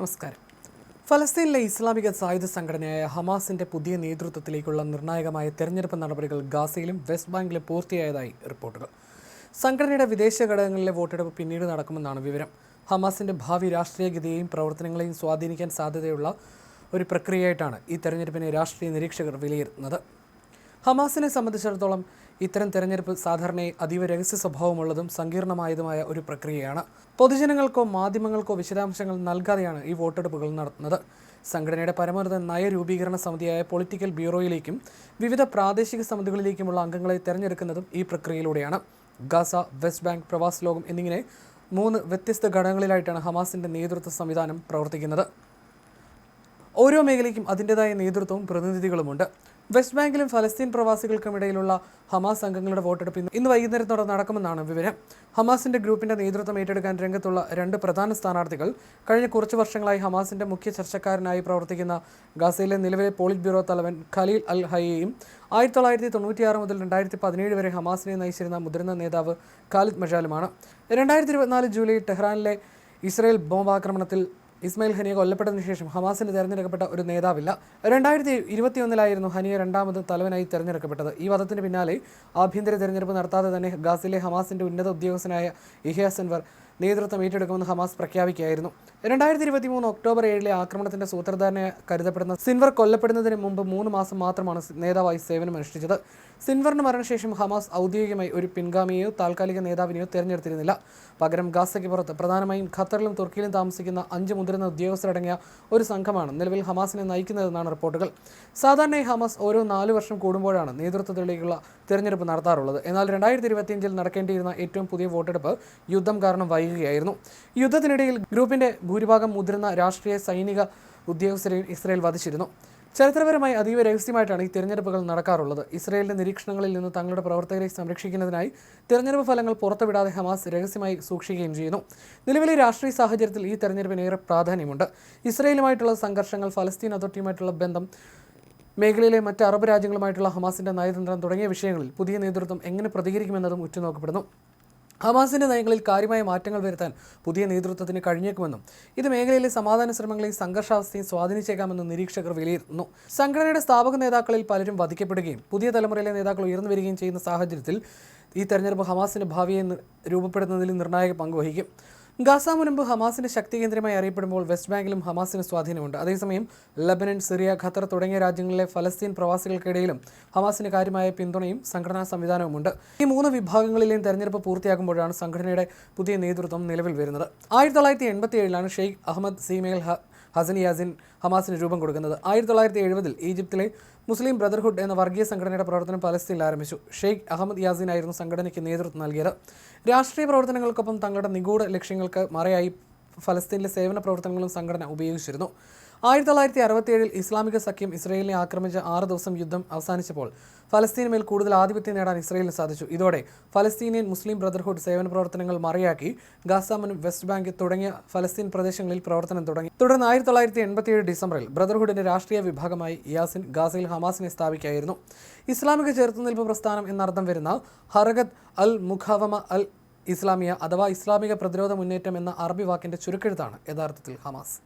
നമസ്കാരം. ഫലസ്തീനിലെ ഇസ്ലാമിക സായുധ സംഘടനയായ ഹമാസിന്റെ പുതിയ നേതൃത്വത്തിലേക്കുള്ള നിർണായകമായ തെരഞ്ഞെടുപ്പ് നടപടികൾ ഗാസയിലും വെസ്റ്റ് ബാങ്കിലും പൂർത്തിയായതായി റിപ്പോർട്ടുകൾ. സംഘടനയുടെ വിദേശ ഘടകങ്ങളിലെ വോട്ടെടുപ്പ് പിന്നീട് നടക്കുമെന്നാണ് വിവരം. ഹമാസിന്റെ ഭാവി രാഷ്ട്രീയഗതിയെയും പ്രവർത്തനങ്ങളെയും സ്വാധീനിക്കാൻ സാധ്യതയുള്ള ഒരു പ്രക്രിയയായിട്ടാണ് ഈ തെരഞ്ഞെടുപ്പിനെ രാഷ്ട്രീയ നിരീക്ഷകർ വിലയിരുത്തുന്നത്. ഹമാസിനെ സംബന്ധിച്ചിടത്തോളം ഇത്തരം തെരഞ്ഞെടുപ്പ് സാധാരണയായി അതീവ രഹസ്യ സ്വഭാവമുള്ളതും സങ്കീർണമായതുമായ ഒരു പ്രക്രിയയാണ്. പൊതുജനങ്ങൾക്കോ മാധ്യമങ്ങൾക്കോ വിശദാംശങ്ങൾ നൽകാതെയാണ് ഈ വോട്ടെടുപ്പുകൾ നടത്തുന്നത്. സംഘടനയുടെ പരമോന്നത നയരൂപീകരണ സമിതിയായ പൊളിറ്റിക്കൽ ബ്യൂറോയിലേക്കും വിവിധ പ്രാദേശിക സമിതികളിലേക്കുമുള്ള അംഗങ്ങളെ തെരഞ്ഞെടുക്കുന്നതും ഈ പ്രക്രിയയിലൂടെയാണ്. ഗാസ, വെസ്റ്റ് ബാങ്ക്, പ്രവാസ ലോകം എന്നിങ്ങനെ 3 വ്യത്യസ്ത ഘടകങ്ങളിലായിട്ടാണ് ഹമാസിന്റെ നേതൃത്വ സംവിധാനം പ്രവർത്തിക്കുന്നത്. ഓരോ മേഖലയ്ക്കും അതിൻ്റെതായ നേതൃത്വവും പ്രതിനിധികളുമുണ്ട്. വെസ്റ്റ് ബാങ്കിലും ഫലസ്തീൻ പ്രവാസികൾക്കുമിടയിലുള്ള ഹമാസ് അംഗങ്ങളുടെ വോട്ടെടുപ്പ് ഇന്ന് വൈകുന്നേരത്തോടെ നടക്കുമെന്നാണ് വിവരം. ഹമാസിന്റെ ഗ്രൂപ്പിന്റെ നേതൃത്വം ഏറ്റെടുക്കാൻ രംഗത്തുള്ള 2 പ്രധാന സ്ഥാനാർത്ഥികൾ കഴിഞ്ഞ കുറച്ച് വർഷങ്ങളായി ഹമാസിന്റെ മുഖ്യ ചർച്ചക്കാരനായി പ്രവർത്തിക്കുന്ന ഗാസയിലെ നിലവിലെ പോളിറ്റ് ബ്യൂറോ തലവൻ ഖലീൽ അൽ ഹയ്യയും 1996 മുതൽ 2017 വരെ ഹമാസിനെ നയിച്ചിരുന്ന മുതിർന്ന നേതാവ് ഖാലിദ് മജാലുമാണ്. 2024 ജൂലൈ ടെഹ്റാനിലെ ഇസ്രായേൽ ബോംബാക്രമണത്തിൽ ഇസ്മായിൽ ഹനിയ കൊല്ലപ്പെട്ടതിനു ശേഷം ഹമാസിന് തെരഞ്ഞെടുക്കപ്പെട്ട ഒരു നേതാവില്ല. 2021 ഹനിയ രണ്ടാമത് തലവനായി തെരഞ്ഞെടുക്കപ്പെട്ടത്. ഈ വാദത്തിന് പിന്നാലെ ആഭ്യന്തര തെരഞ്ഞെടുപ്പ് നടത്താതെ തന്നെ ഗാസയിലെ ഹമാസിന്റെ ഉന്നത ഉദ്യോഗസ്ഥനായ യഹ്യ സിൻവർ നേതൃത്വം ഏറ്റെടുക്കുമെന്ന് ഹമാസ് പ്രഖ്യാപിക്കുകയായിരുന്നു. 2023 ഒക്ടോബർ 7 ആക്രമണത്തിന്റെ സൂത്രധാരനായി കരുതപ്പെടുന്ന സിൻവർ കൊല്ലപ്പെടുന്നതിന് മുമ്പ് 3 മാസം മാത്രമാണ് നേതാവായി സേവനമനുഷ്ഠിച്ചത്. സിൻവറിന് മരണശേഷം ഹമാസ് ഔദ്യോഗികമായി ഒരു പിൻഗാമിയെയോ താൽക്കാലിക നേതാവിനെയോ തെരഞ്ഞെടുത്തിരുന്നില്ല. പകരം ഗാസയ്ക്ക് പുറത്ത് പ്രധാനമായും ഖത്തറിലും തുർക്കിയിലും താമസിക്കുന്ന 5 മുതിർന്ന ഉദ്യോഗസ്ഥരടങ്ങിയ ഒരു സംഘമാണ് നിലവിൽ ഹമാസിനെ നയിക്കുന്നതെന്നാണ് റിപ്പോർട്ടുകൾ. സാധാരണയായി ഹമാസ് ഓരോ 4 വർഷം കൂടുമ്പോഴാണ് നേതൃത്വത്തിലേക്കുള്ള തെരഞ്ഞെടുപ്പ് നടത്താറുള്ളത്. എന്നാൽ 2025 നടക്കേണ്ടിയിരുന്ന ഏറ്റവും പുതിയ വോട്ടെടുപ്പ് യുദ്ധം കാരണം വൈകുകയായിരുന്നു. യുദ്ധത്തിനിടയിൽ ഗ്രൂപ്പിന്റെ ഭൂരിഭാഗം മുതിർന്ന രാഷ്ട്രീയ സൈനിക ഉദ്യോഗസ്ഥരെയും ഇസ്രായേൽ വധിച്ചിരുന്നു. ചരിത്രപരമായി അതീവ രഹസ്യമായിട്ടാണ് ഈ തിരഞ്ഞെടുപ്പുകൾ നടക്കാറുള്ളത്. ഇസ്രായേലിന്റെ നിരീക്ഷണങ്ങളിൽ നിന്ന് തങ്ങളുടെ പ്രവർത്തകരെ സംരക്ഷിക്കുന്നതിനായി തിരഞ്ഞെടുപ്പ് ഫലങ്ങൾ പുറത്തുവിടാതെ ഹമാസ് രഹസ്യമായി സൂക്ഷിക്കുകയും ചെയ്യുന്നു. നിലവിലെ രാഷ്ട്രീയ സാഹചര്യത്തിൽ ഈ തെരഞ്ഞെടുപ്പിന് ഏറെ പ്രാധാന്യമുണ്ട്. ഇസ്രായേലുമായിട്ടുള്ള സംഘർഷങ്ങൾ, ഫലസ്തീൻ അതോറിറ്റിയുമായിട്ടുള്ള ബന്ധം, മേഖലയിലെ മറ്റ് അറബ് രാജ്യങ്ങളുമായിട്ടുള്ള ഹമാസിന്റെ നയതന്ത്രം തുടങ്ങിയ വിഷയങ്ങളിൽ പുതിയ നേതൃത്വം എങ്ങനെ പ്രതികരിക്കുമെന്നതും ഉറ്റുനോക്കപ്പെടുന്നു. ഹമാസിന്റെ നയങ്ങളിൽ കാര്യമായ മാറ്റങ്ങൾ വരുത്താൻ പുതിയ നേതൃത്വത്തിന് കഴിഞ്ഞേക്കുമെന്നും ഇത് മേഖലയിലെ സമാധാന ശ്രമങ്ങളെയും സംഘർഷാവസ്ഥയും സ്വാധീനിച്ചേക്കാമെന്നും നിരീക്ഷകർ വിലയിരുത്തുന്നു. സംഘടനയുടെ സ്ഥാപക നേതാക്കളിൽ പലരും വധിക്കപ്പെടുകയും പുതിയ തലമുറയിലെ നേതാക്കൾ ഉയർന്നു വരികയും ചെയ്യുന്ന സാഹചര്യത്തിൽ ഈ തെരഞ്ഞെടുപ്പ് ഹമാസിന്റെ ഭാവിയെ രൂപപ്പെടുത്തുന്നതിൽ നിർണായക പങ്കുവഹിക്കും. ഗാസ മുൻപ് ഹമാസിന്റെ ശക്തി കേന്ദ്രമായി അറിയപ്പെടുമ്പോൾ വെസ്റ്റ് ബാങ്കിലും ഹമാസിന് സ്വാധീനമുണ്ട്. അതേസമയം ലബനൻ, സിറിയ, ഖത്തർ തുടങ്ങിയ രാജ്യങ്ങളിലെ ഫലസ്തീൻ പ്രവാസികൾക്കിടയിലും ഹമാസിന് കാര്യമായ പിന്തുണയും സംഘടനാ സംവിധാനവുമുണ്ട്. ഈ 3 വിഭാഗങ്ങളിലെയും തെരഞ്ഞെടുപ്പ് പൂർത്തിയാകുമ്പോഴാണ് സംഘടനയുടെ പുതിയ നേതൃത്വം നിലവിൽ വരുന്നത്. 1987 ഷെയ്ഖ് അഹമ്മദ് സീമേൽ ഹസൻ യാസിൻ ഹമാസിന് രൂപം കൊടുക്കുന്നത്. 1970 ഈജിപ്തിലെ മുസ്ലിം ബ്രദർഹുഡ് എന്ന വർഗീയ സംഘടനയുടെ പ്രവർത്തനം പലസ്തീനിൽ ആരംഭിച്ചു. ഷെയ്ഖ് അഹമ്മദ് യാസിൻ ആയിരുന്നു സംഘടനയ്ക്ക് നേതൃത്വം നൽകിയത്. രാഷ്ട്രീയ പ്രവർത്തനങ്ങൾക്കൊപ്പം തങ്ങളുടെ നിഗൂഢ ലക്ഷ്യങ്ങൾക്ക് മറയായി ഫലസ്തീനിലെ സേവന പ്രവർത്തനങ്ങളും സംഘടന ഉപയോഗിച്ചിരുന്നു. 1967 ഇസ്ലാമിക സഖ്യം ഇസ്രായേലിനെ ആക്രമിച്ച 6 ദിവസം യുദ്ധം അവസാനിച്ചപ്പോൾ ഫലസ്തീന് മേൽ കൂടുതൽ ആധിപത്യം നേടാൻ ഇസ്രായേലിന് സാധിച്ചു. ഇതോടെ ഫലസ്തീനിയൻ മുസ്ലിം ബ്രദർഹുഡ് സേവന പ്രവർത്തനങ്ങൾ മറയാക്കി ഗാസ, വെസ്റ്റ് ബാങ്ക് തുടങ്ങിയ ഫലസ്തീൻ പ്രദേശങ്ങളിൽ പ്രവർത്തനം തുടങ്ങി. തുടർന്ന് 1987 ഡിസംബറിൽ ബ്രദർഹുഡിന്റെ രാഷ്ട്രീയ വിഭാഗമായി യാസിൻ ഗാസയിൽ ഹമാസിനെ സ്ഥാപിക്കുകയായിരുന്നു. ഇസ്ലാമിക ചെറുത്തുനിൽപ്പ് പ്രസ്ഥാനം എന്നർത്ഥം വരുന്ന ഹറകത്ത് അൽ മുഖാവമ അൽ ഇസ്ലാമിയ അഥവാ ഇസ്ലാമിക പ്രതിരോധ മുന്നേറ്റം എന്ന അറബി വാക്കിന്റെ ചുരുക്കെഴുത്താണ് യഥാർത്ഥത്തിൽ ഹമാസ്.